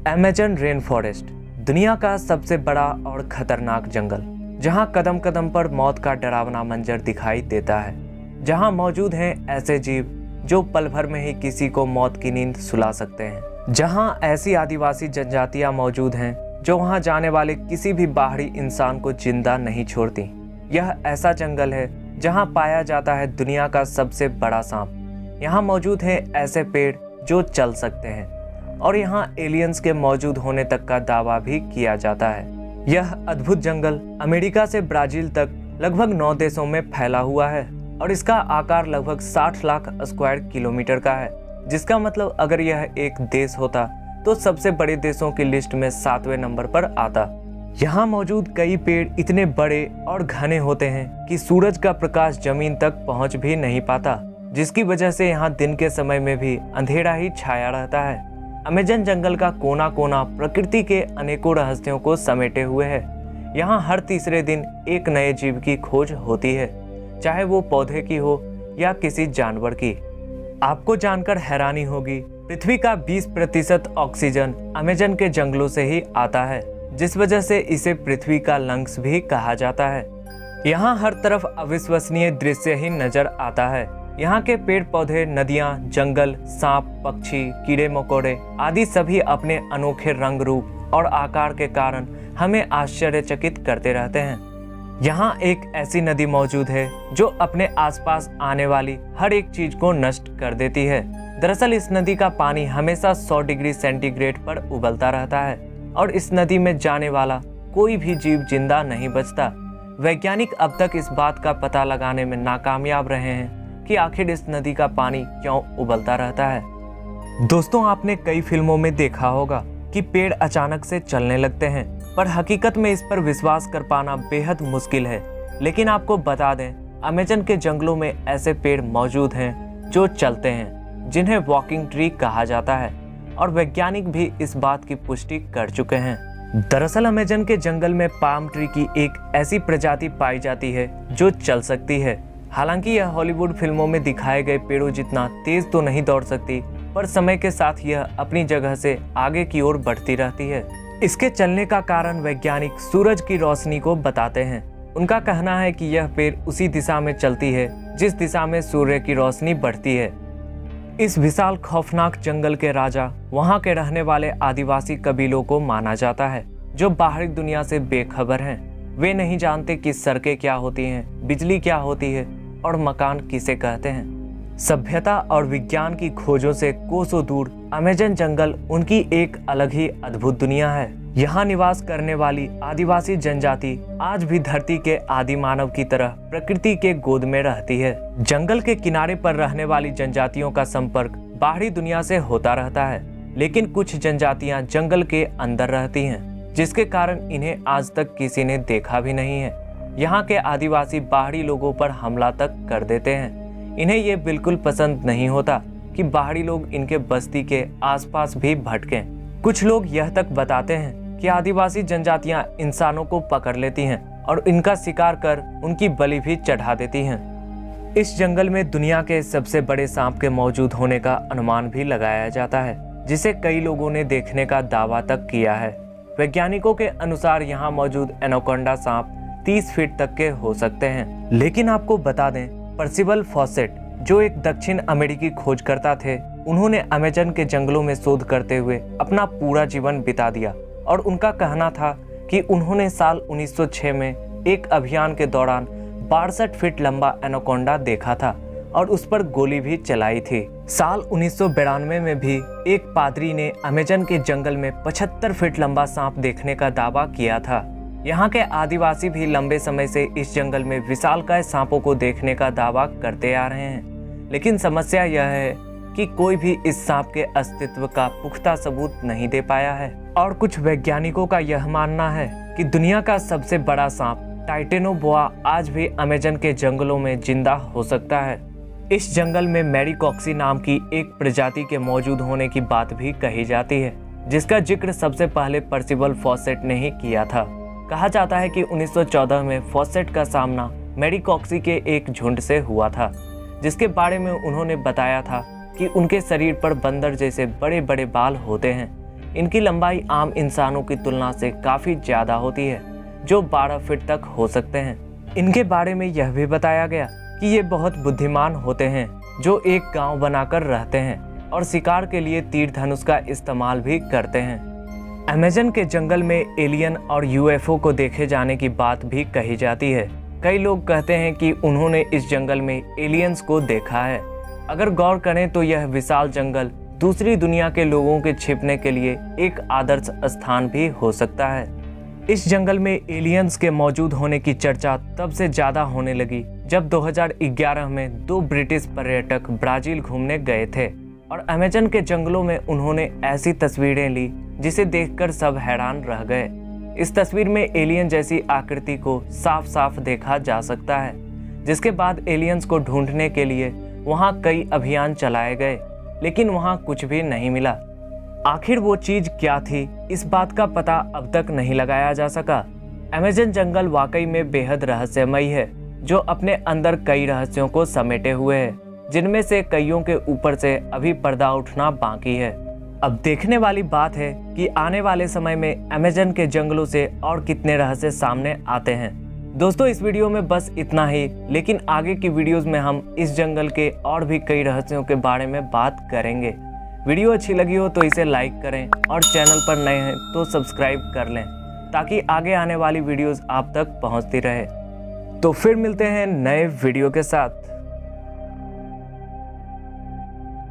Amazon rain forest दुनिया का सबसे बड़ा और खतरनाक जंगल, जहां कदम कदम पर मौत का डरावना मंजर दिखाई देता है। जहां मौजूद हैं ऐसे जीव जो पल भर में ही किसी को मौत की नींद सुला सकते हैं। जहां ऐसी आदिवासी जनजातियां मौजूद हैं जो वहां जाने वाले किसी भी बाहरी इंसान को जिंदा नहीं छोड़ती। यह ऐसा जंगल है जहां पाया जाता है दुनिया का सबसे बड़ा सांप। यहाँ मौजूद हैं ऐसे पेड़ जो चल सकते हैं और यहाँ एलियंस के मौजूद होने तक का दावा भी किया जाता है। यह अद्भुत जंगल अमेरिका से ब्राजील तक लगभग 9 देशों में फैला हुआ है और इसका आकार लगभग 60 लाख स्क्वायर किलोमीटर का है, जिसका मतलब अगर यह एक देश होता तो सबसे बड़े देशों की लिस्ट में 7वें नंबर पर आता। यहाँ मौजूद कई पेड़ इतने बड़े और घने होते हैं कि सूरज का प्रकाश जमीन तक पहुँच भी नहीं पाता, जिसकी वजह से यहाँ दिन के समय में भी अंधेरा ही छाया रहता है। अमेज़न जंगल का कोना कोना प्रकृति के अनेकों रहस्यों को समेटे हुए है। यहाँ हर तीसरे दिन एक नए जीव की खोज होती है, चाहे वो पौधे की हो या किसी जानवर की। आपको जानकर हैरानी होगी, पृथ्वी का 20% ऑक्सीजन अमेज़न के जंगलों से ही आता है, जिस वजह से इसे पृथ्वी का लंग्स भी कहा जाता है। यहाँ हर तरफ अविश्वसनीय दृश्य ही नजर आता है। यहाँ के पेड़ पौधे, नदियाँ, जंगल, सांप, पक्षी, कीड़े मकोड़े आदि सभी अपने अनोखे रंग रूप और आकार के कारण हमें आश्चर्यचकित करते रहते हैं। यहाँ एक ऐसी नदी मौजूद है जो अपने आसपास आने वाली हर एक चीज को नष्ट कर देती है। दरअसल इस नदी का पानी हमेशा 100 डिग्री सेंटीग्रेड पर उबलता रहता है और इस नदी में जाने वाला कोई भी जीव जिंदा नहीं बचता। वैज्ञानिक अब तक इस बात का पता लगाने में नाकामयाब रहे हैं कि आखिर इस नदी का पानी क्यों उबलता रहता है। दोस्तों, आपने कई फिल्मों में देखा होगा कि पेड़ अचानक से चलने लगते हैं, पर हकीकत में इस पर विश्वास कर पाना बेहद मुश्किल है। लेकिन आपको बता दें, अमेज़न के जंगलों में ऐसे पेड़ मौजूद हैं जो चलते हैं, जिन्हें वॉकिंग ट्री कहा जाता है और वैज्ञानिक भी इस बात की पुष्टि कर चुके हैं। दरअसल अमेज़न के जंगल में पाम ट्री की एक ऐसी प्रजाति पाई जाती है जो चल सकती है। हालांकि यह हॉलीवुड फिल्मों में दिखाए गए पेड़ों जितना तेज तो नहीं दौड़ सकती, पर समय के साथ यह अपनी जगह से आगे की ओर बढ़ती रहती है। इसके चलने का कारण वैज्ञानिक सूरज की रोशनी को बताते हैं। उनका कहना है कि यह पेड़ उसी दिशा में चलती है जिस दिशा में सूर्य की रोशनी बढ़ती है। इस विशाल खौफनाक जंगल के राजा वहाँ के रहने वाले आदिवासी कबीलों को माना जाता है, जो बाहरी दुनिया से बेखबर हैं। वे नहीं जानते कि सड़कें क्या होती हैं, बिजली क्या होती है और मकान किसे कहते हैं। सभ्यता और विज्ञान की खोजों से कोसों दूर अमेज़न जंगल उनकी एक अलग ही अद्भुत दुनिया है। यहाँ निवास करने वाली आदिवासी जनजाति आज भी धरती के आदि मानव की तरह प्रकृति के गोद में रहती है। जंगल के किनारे पर रहने वाली जनजातियों का संपर्क बाहरी दुनिया से होता रहता है, लेकिन कुछ जनजातियाँ जंगल के अंदर रहती हैं, जिसके कारण इन्हें आज तक किसी ने देखा भी नहीं है। यहाँ के आदिवासी बाहरी लोगों पर हमला तक कर देते हैं। इन्हें ये बिल्कुल पसंद नहीं होता कि बाहरी लोग इनके बस्ती के आसपास भी भटकें। कुछ लोग यह तक बताते हैं कि आदिवासी जनजातियाँ इंसानों को पकड़ लेती हैं और इनका शिकार कर उनकी बलि भी चढ़ा देती हैं। इस जंगल में दुनिया के सबसे बड़े सांप के मौजूद होने का अनुमान भी लगाया जाता है, जिसे कई लोगों ने देखने का दावा तक किया है। वैज्ञानिकों के अनुसार यहाँ मौजूद एनाकोंडा सांप 30 फीट तक के हो सकते हैं। लेकिन आपको बता दें, पर्सिबल फॉसेट जो एक दक्षिण अमेरिकी खोजकर्ता थे, उन्होंने अमेज़न के जंगलों में शोध करते हुए अपना पूरा जीवन बिता दिया और उनका कहना था कि उन्होंने साल 1906 में एक अभियान के दौरान 62 फीट लंबा एनाकोंडा देखा था और उस पर गोली भी चलाई थी। साल 1992 में भी एक पादरी ने अमेज़न के जंगल में 75 फीट लंबा सांप देखने का दावा किया था। यहाँ के आदिवासी भी लंबे समय से इस जंगल में विशालकाय सांपों को देखने का दावा करते आ रहे हैं, लेकिन समस्या यह है कि कोई भी इस सांप के अस्तित्व का पुख्ता सबूत नहीं दे पाया है। और कुछ वैज्ञानिकों का यह मानना है कि दुनिया का सबसे बड़ा सांप टाइटेनोबोआ आज भी अमेज़न के जंगलों में जिंदा हो सकता है। इस जंगल में मैरीकॉक्सी नाम की एक प्रजाति के मौजूद होने की बात भी कही जाती है, जिसका जिक्र सबसे पहले पर्सिबल फॉसेट ने ही किया था। कहा जाता है कि 1914 में फॉसेट का सामना मैरीकॉक्सी के एक झुंड से हुआ था, जिसके बारे में उन्होंने बताया था कि उनके शरीर पर बंदर जैसे बड़े बड़े बाल होते हैं। इनकी लंबाई आम इंसानों की तुलना से काफ़ी ज़्यादा होती है, जो 12 फीट तक हो सकते हैं। इनके बारे में यह भी बताया गया कि ये बहुत बुद्धिमान होते हैं, जो एक गांव बनाकर रहते हैं और शिकार के लिए तीर धनुष का इस्तेमाल भी करते हैं। अमेज़न के जंगल में एलियन और यूएफओ को देखे जाने की बात भी कही जाती है। कई लोग कहते हैं कि उन्होंने इस जंगल में एलियंस को देखा है। अगर गौर करें तो यह विशाल जंगल दूसरी दुनिया के लोगों के छिपने के लिए एक आदर्श स्थान भी हो सकता है। इस जंगल में एलियंस के मौजूद होने की चर्चा तब से ज़्यादा होने लगी जब 2011 में 2 ब्रिटिश पर्यटक ब्राज़ील घूमने गए थे और अमेज़न के जंगलों में उन्होंने ऐसी तस्वीरें ली जिसे देखकर सब हैरान रह गए। इस तस्वीर में एलियन जैसी आकृति को साफ साफ देखा जा सकता है, जिसके बाद एलियंस को ढूंढने के लिए वहां कई अभियान चलाए गए, लेकिन वहां कुछ भी नहीं मिला। आखिर वो चीज क्या थी, इस बात का पता अब तक नहीं लगाया जा सका। अमेज़न जंगल वाकई में बेहद रहस्यमयी है, जो अपने अंदर कई रहस्यों को समेटे हुए है, जिनमें से कईयों के ऊपर से अभी पर्दा उठना बाकी है। अब देखने वाली बात है कि आने वाले समय में अमेज़न के जंगलों से और कितने रहस्य सामने आते हैं। दोस्तों, इस वीडियो में बस इतना ही, लेकिन आगे की वीडियोस में हम इस जंगल के और भी कई रहस्यों के बारे में बात करेंगे। वीडियो अच्छी लगी हो तो इसे लाइक करें और चैनल पर नए हैं तो सब्सक्राइब कर लें, ताकि आगे आने वाली वीडियोस आप तक पहुंचती रहे। तो फिर मिलते हैं नए वीडियो के साथ।